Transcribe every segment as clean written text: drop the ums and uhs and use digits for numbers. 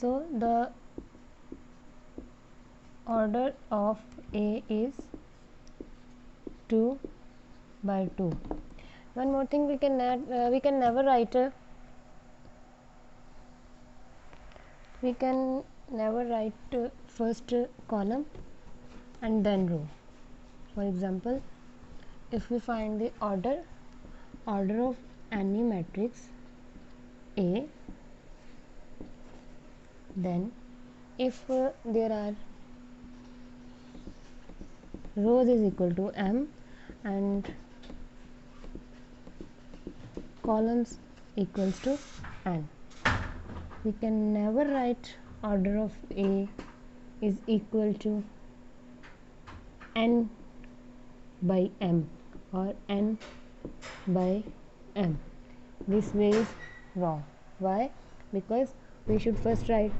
So the order of A is 2 by 2. One more thing, we can never write first column and then row. For example, if we find the order of any matrix A, then if there are rows is equal to m and columns equals to n, we can never write order of A is equal to n by m or n by m. This way is wrong. Why? Because we should first write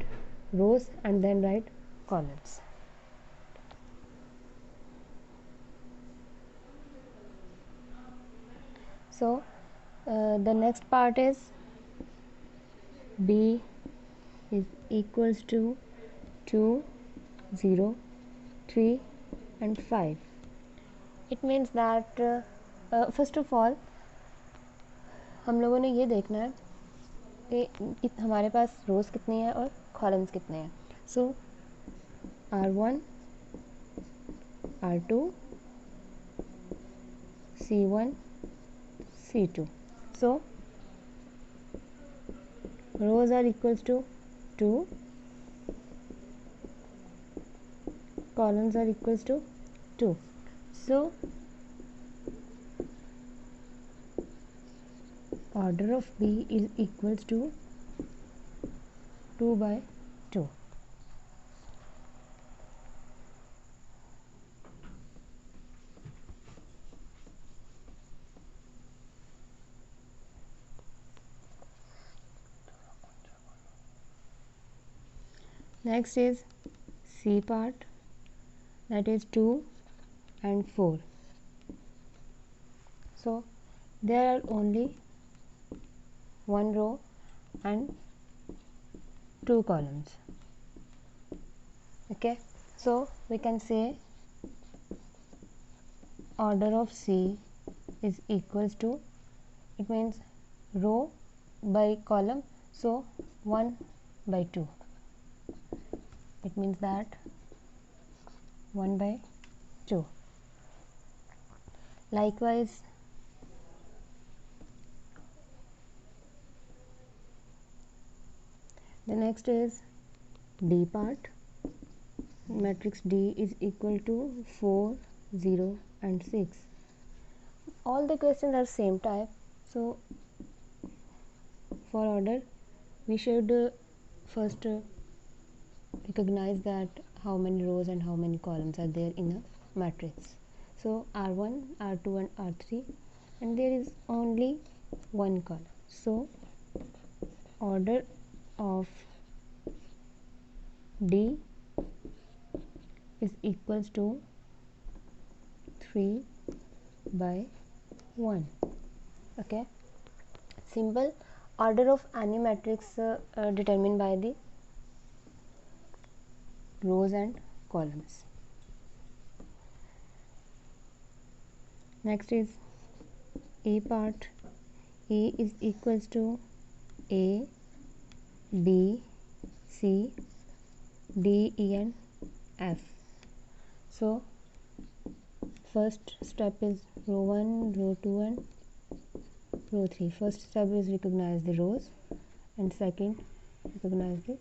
rows and then write columns. So the next part is B is equals to 2, 0, 3 and 5. It means that first of all हम लोगों ने ये देखना है कि हमारे पास रोज़ कितनी है और कॉलम्स कितने हैं. सो R1, R2, C1, C2. So rows are equals to 2, columns are equals to 2. So order of B is equals to 2 by 2. Next is C part, that is 2 and 4. So there are only one row and 2 columns. Okay, so we can say order of C is equals to, it means row by column, so 1 by 2. It means that 1 by 2. Likewise, the next is D part. Matrix D is equal to 4, 0 and 6. All the questions are same type, so for order we should first recognize that how many rows and how many columns are there in a matrix. So R1, R2 and R3, and there is only one column. So order of D is equals to 3 by 1. Okay, simple. Order of any matrix determined by the rows and columns. Next is E part. E is equals to A, B, C, D, E and F. So first step is row 1, row 2 and row 3. First step is recognize the rows and second recognize the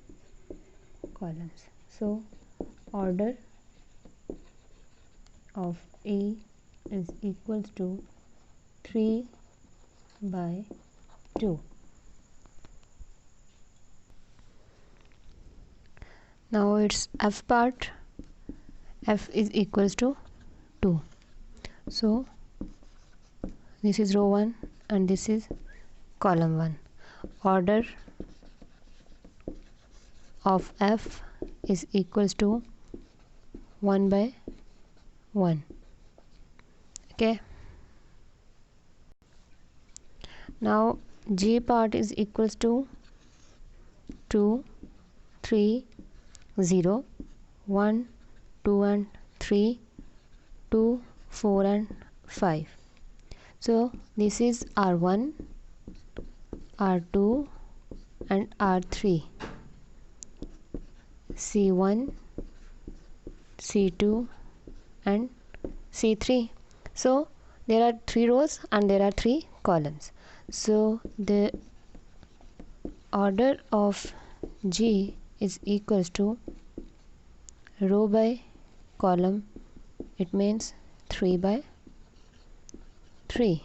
columns. So order of E is equals to 3 by 2. Now it's F part. F is equals to 2. So this is row 1 and this is column 1. Order of F is equals to 1 by 1. Okay, now G part is equals to 2, 3 0 1 2 and 3 2 4 and 5. So this is R1, R2 and R3, C1, C2 and C3. So there are 3 rows and there are 3 columns. So the order of G is equals to row by column. It means 3 by 3.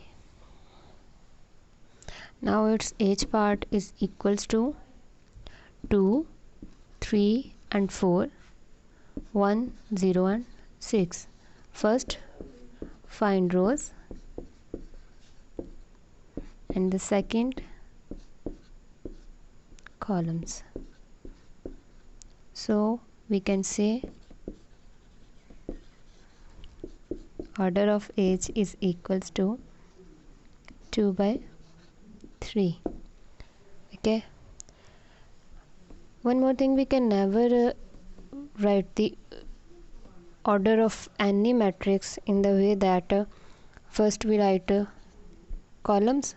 Now its H part is equals to 2, 3 and 4, 1, 0 and 6. First find rows and the second columns. So we can say order of H is equals to 2 by 3. Okay. One more thing, we can never write the order of any matrix in the way that first we write columns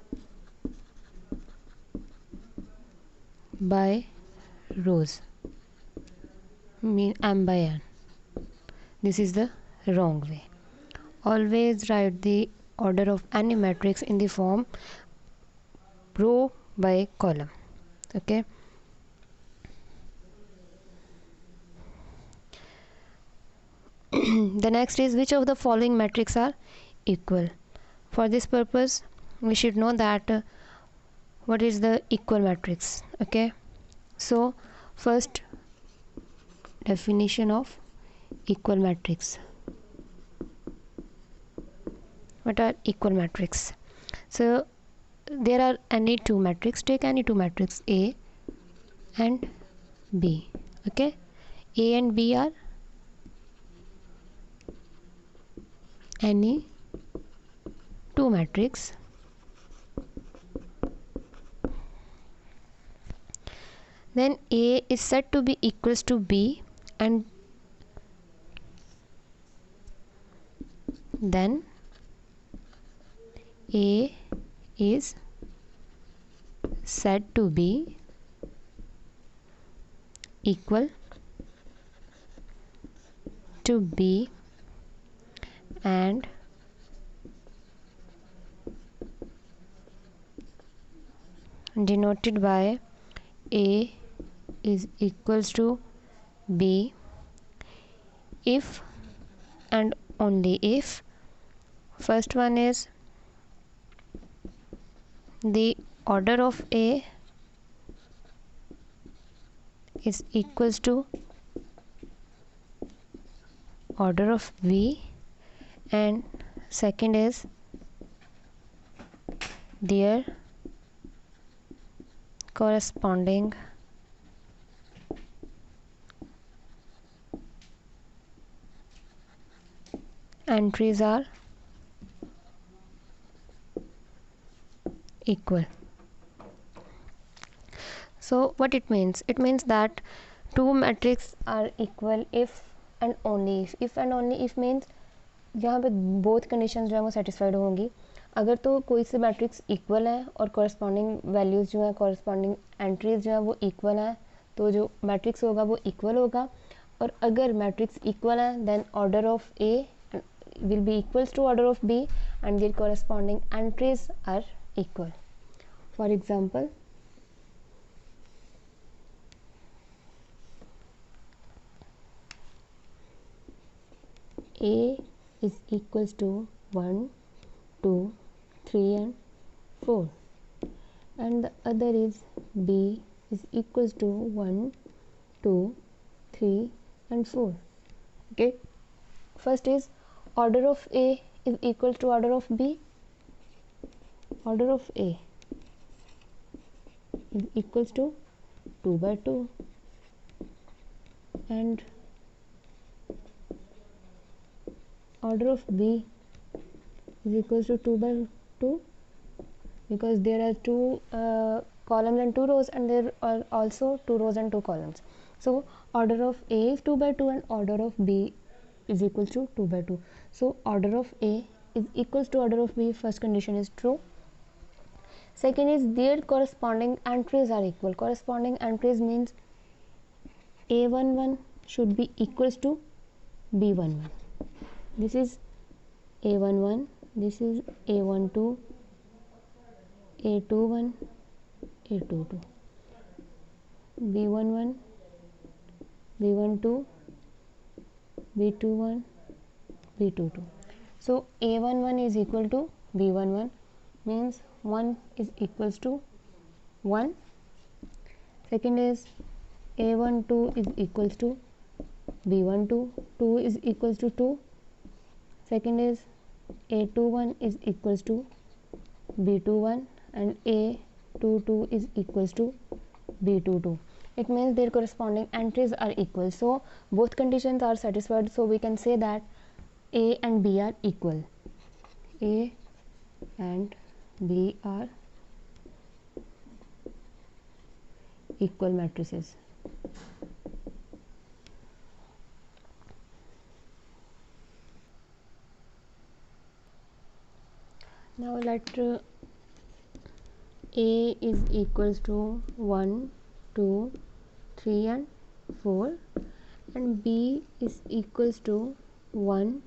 by rows, mean m by n. This is the wrong way. Always write the order of any matrix in the form row by column. Okay. The next is, which of the following matrices are equal? For this purpose we should know that what is the equal matrix. Okay, so first definition of equal matrix. What are equal matrix? So there are any two matrix, take any two matrix A and B. Okay, A and B are any two matrix then A is said to be equals to B, and then A is said to be equal to B and denoted by A is equals to B if and only if first one is the order of A is equals to order of B, and second is their corresponding entries are equal. So what it means? It means that two matrices are equal if and only if. If and only if means यहाँ पे both condition जो है वो satisfied होंगी। अगर तो कोई से मैट्रिक्स इक्वल है और कॉरस्पॉन्डिंग वैल्यूज़ जो है, कॉरस्पॉन्डिंग एंट्रीज जो है वो इक्वल है, तो जो मैट्रिक्स होगा वो इक्वल होगा। और अगर मैट्रिक्स इक्वल है then order of A will be equals to order of B and their corresponding entries are equal. For example, A is equals to 1, 2, 3 and 4, and the other is B is equals to 1, 2, 3 and 4. Okay, first is order of A is equal to order of B. Order of A is equals to 2 by 2 and order of B is equals to 2 by 2 because there are two columns and 2 rows, and there are also 2 rows and 2 columns. So order of A is 2 by 2 and order of B is equals to 2 by 2. So order of A is equals to order of B. First condition is true. Second is their corresponding entries are equal. Corresponding entries means A11 should be equals to B11. This is A11, this is A12, A21, A22, B11, B12, B21, B22. So A11 is equal to B11, means 1 is equals to 1. Second is A12 is equals to B12, 2 is equals to 2. Second is A21 is equals to B21 and A22 is equals to B22. It means their corresponding entries are equal. So both conditions are satisfied. So we can say that A and B are equal. A and B are equal matrices. Now let A is equals to 1, 2, 3 and 4 and B is equals to 1,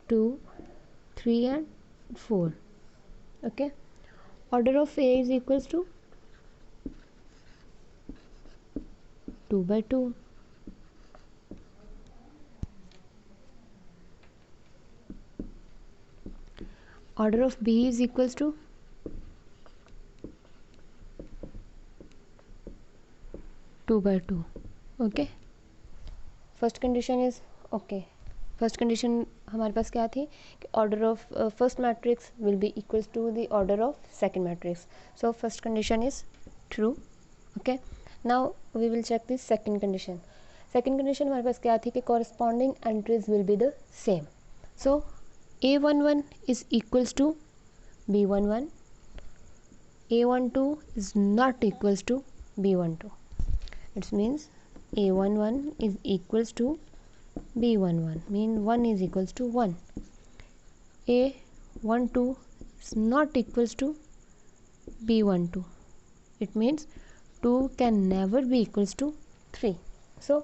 2, 3 and 4. Okay. Order of A is equals to 2 by 2. Order of B is equals to 2 by 2. Okay. First condition is okay. First condition हमारे पास क्या थी कि order of first matrix will be equals to the order of second matrix. So first condition is true. Okay. Now we will check this second condition. Second condition हमारे पास क्या थी कि corresponding entries will be the same. So A11 is equals to B11. A12 is not equals to B12. It's means A11 is equals to B11, mean 1 is equals to 1. A12 is not equals to B12. It means 2 can never be equals to 3. So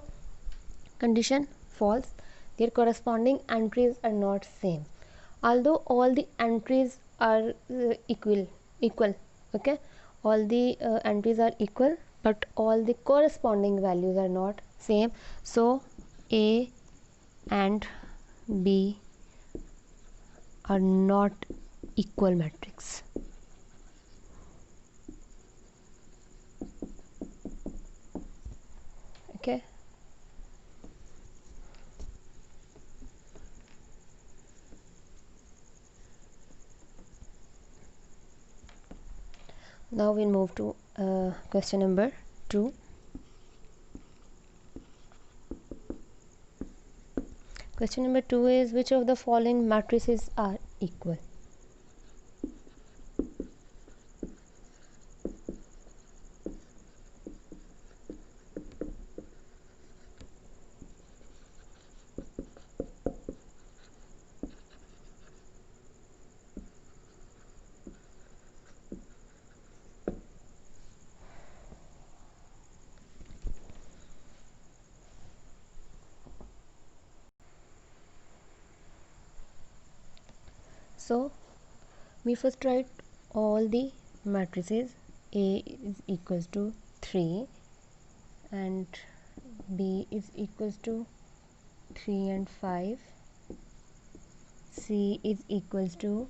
condition false. Their corresponding entries are not same. Although all the entries are equal. Okay. All the entries are equal, but all the corresponding values are not same. So A and B are not equal matrix. Okay. Now we move to question number 2. Question number 2 is which of the following matrices are equal? So we first write all the matrices. A is equals to 3 and B is equals to 3 and 5. C is equals to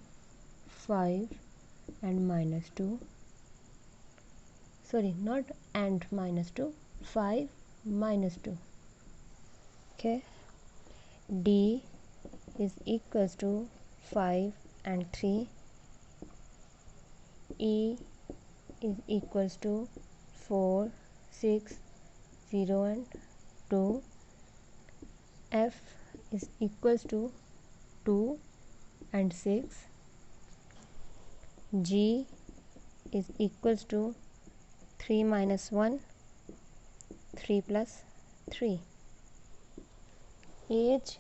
5 and minus 2. Sorry, not and minus 2, 5 minus 2. Okay. D is equals to 5 and 3. E is equals to 4, 6, 0 and 2. F is equals to 2 and 6. G is equals to 3 minus 1, 3 plus 3. Age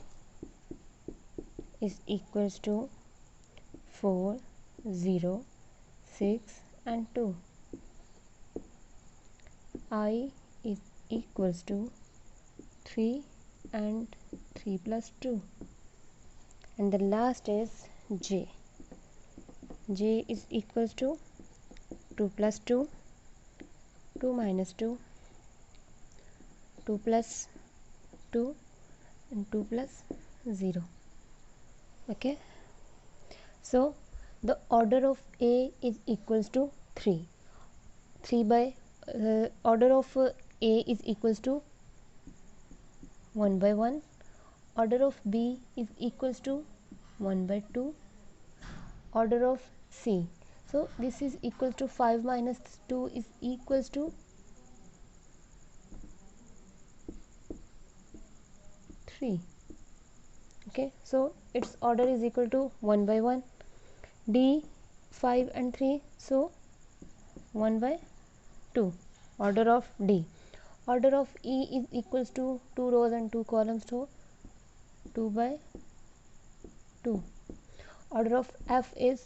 is equals to 4, 0, 6 and 2. I is equals to 3 and 3 plus 2. And the last is J. J is equals to 2 plus 2, 2 minus 2, 2 plus 2 and 2 plus 0. Okay, so the order of A is equals to 3. 3 by order of A is equals to 1 by 1. Order of B is equals to 1 by 2. Order of C, so this is equals to 5 minus 2 is equals to 3. Okay, so its order is equal to 1 by 1. D 5 and 3, so 1 by 2. Order of D. Order of E is equals to 2 rows and 2 columns, so 2 by 2. Order of F is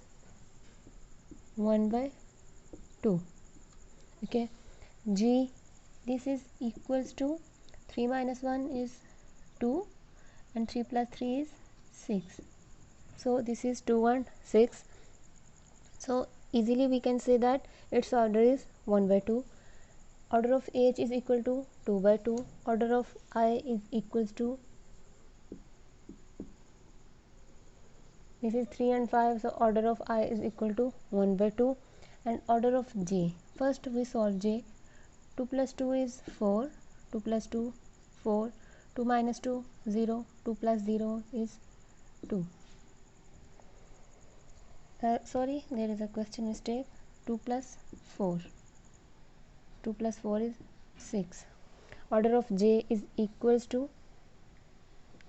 1 by 2. Okay, G, this is equals to 3 minus 1 is 2 and 3 plus 3 is 6, so this is 2 and 6. So easily we can say that its order is 1 by 2. Order of H is equal to 2 by 2. Order of I is equals to, this is 3 and 5, so order of I is equal to 1 by 2. And order of J, first we solve J. 2 plus 2 is 4, 2 plus 2 4, 2 minus 2 0, 2 plus 0 is 2. Sorry, there is a question mistake. 2 plus 4, 2 plus 4 is 6. Order of J is equals to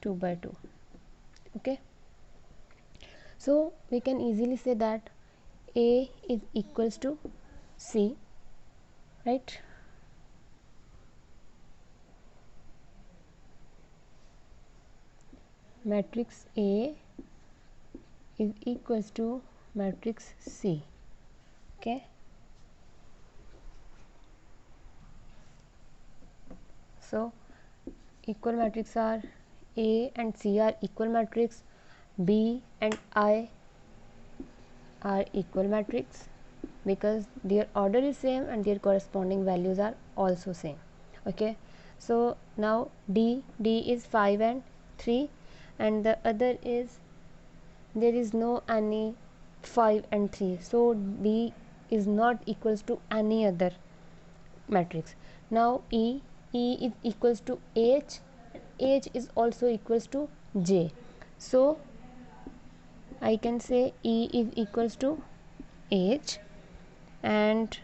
2 by 2. Okay, so we can easily say that A is equals to C, right? Matrix A is equals to matrix C. Okay, so equal matrix are A and C are equal matrix, B and I are equal matrix because their order is same and their corresponding values are also same. Okay, so now D is 5 and 3, and the other is there is no any 5 and 3, so D is not equals to any other matrix. Now E is equals to H, H is also equals to J, so I can say E is equals to H and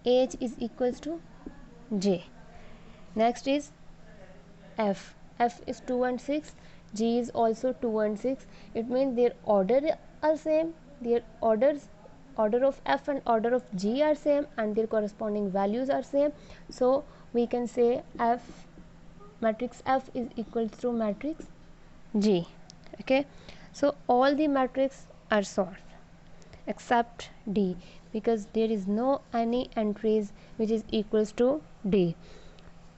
H is equals to J. Next is F. F is 2 and 6, G is also 2 and 6. It means their order are same, their order of F and order of G are same and their corresponding values are same, so we can say matrix F is equals to matrix G. Okay, so all the matrices are solved except D because there is no any entries which is equals to D.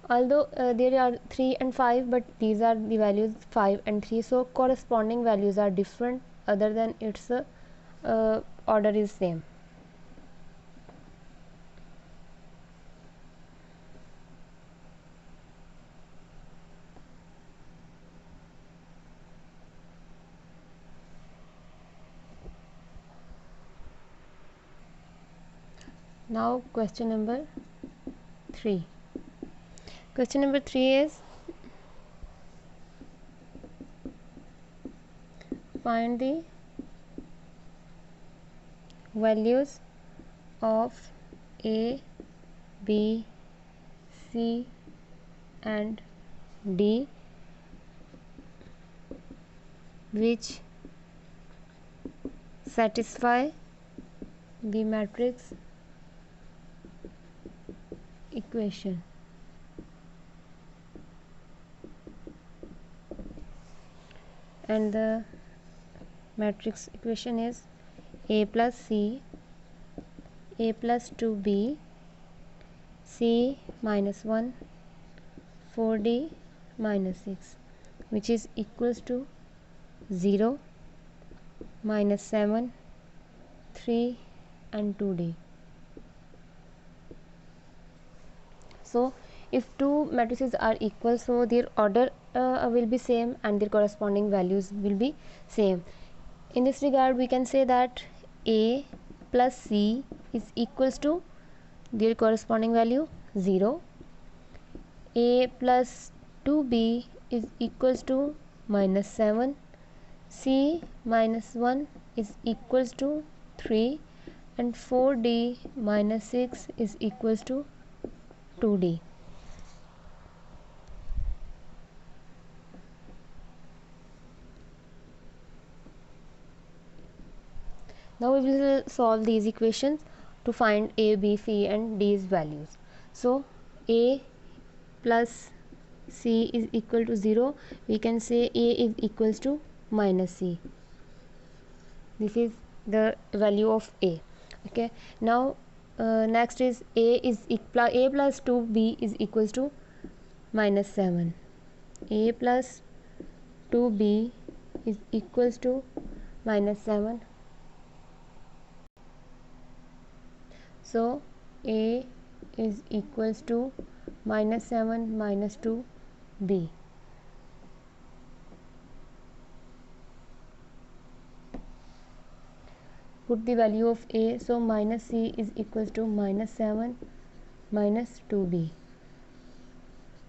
Although there are 3 and 5, but these are the values 5 and 3, so corresponding values are different other than its order is same. Now question number 3. Question number 3 is find the values of A, B, C and D which satisfy the matrix equation. And the matrix equation is a plus c, a plus 2b, c minus 1, 4d minus 6, which is equals to 0, minus 7, 3 and 2d. So if two matrices are equal, so their order will be same and their corresponding values will be same. In this regard, we can say that a plus c is equals to their corresponding value 0, a plus 2b is equals to minus 7, c minus 1 is equals to 3 and 4d minus 6 is equals to 2d. Now we will solve these equations to find a, b, c and d's values. So a plus c is equal to 0. We can say a is equals to minus c. This is the value of a. Okay. Now next is a plus 2b is equals to minus 7. A plus 2b is equals to minus 7. So a is equals to minus 7 minus 2b. Put the value of a, so minus c is equals to minus 7 minus 2b.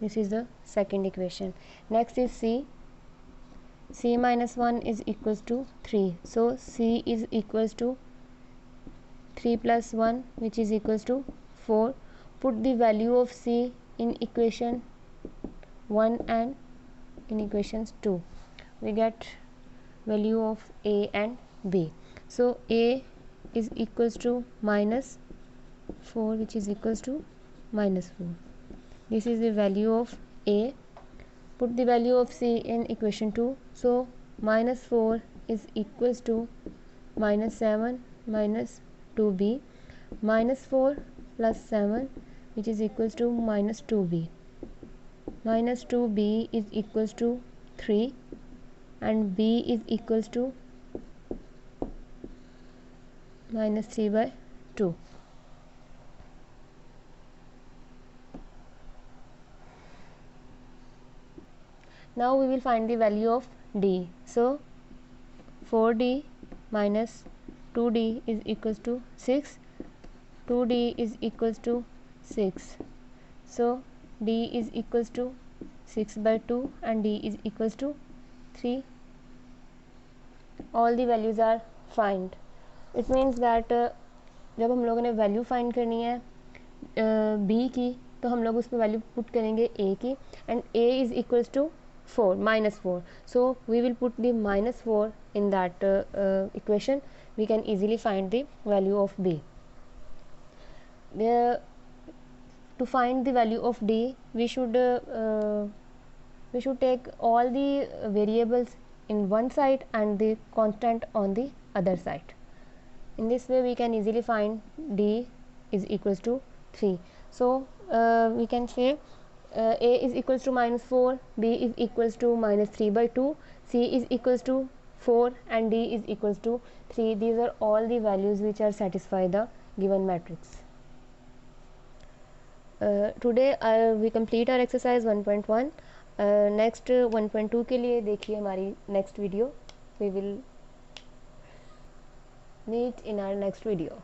This is the second equation. Next is c. C minus 1 is equals to 3. So c is equals to 3 plus 1, which is equals to 4. Put the value of c in equation 1 and in equations 2. We get value of a and b. So a is equals to minus 4, which is equals to minus 4. This is the value of a. Put the value of c in equation 2. So minus 4 is equals to minus 7 minus 2b. Minus 4 plus 7, which is equals to minus 2b. Minus 2b is equals to 3 and b is equals to minus 3 by 2. Now we will find the value of d. So 4d minus 2d is equals to 6. 2d is equals to 6. So d is equals to 6 by 2 and d is equals to 3. All the values are find. It means that जब हम लोगों ने value find करनी है b की, तो हम लोग उस पर वैल्यू पुट करेंगे a की, and a is equals to 4 minus 4. So we will put the minus 4 in that equation. We can easily find the value of b. To find the value of d, we should take all the variables in one side and the constant on the other side. In this way we can easily find d is equals to 3. So we can say a is equals to minus 4, b is equals to minus 3 by 2, c is equals to 4 and d is equals to 3. These are all the values which are satisfy the given matrix. Today we complete our exercise 1.1. Next 1.2 के लिए देखिए हमारी next video. We will meet in our next video.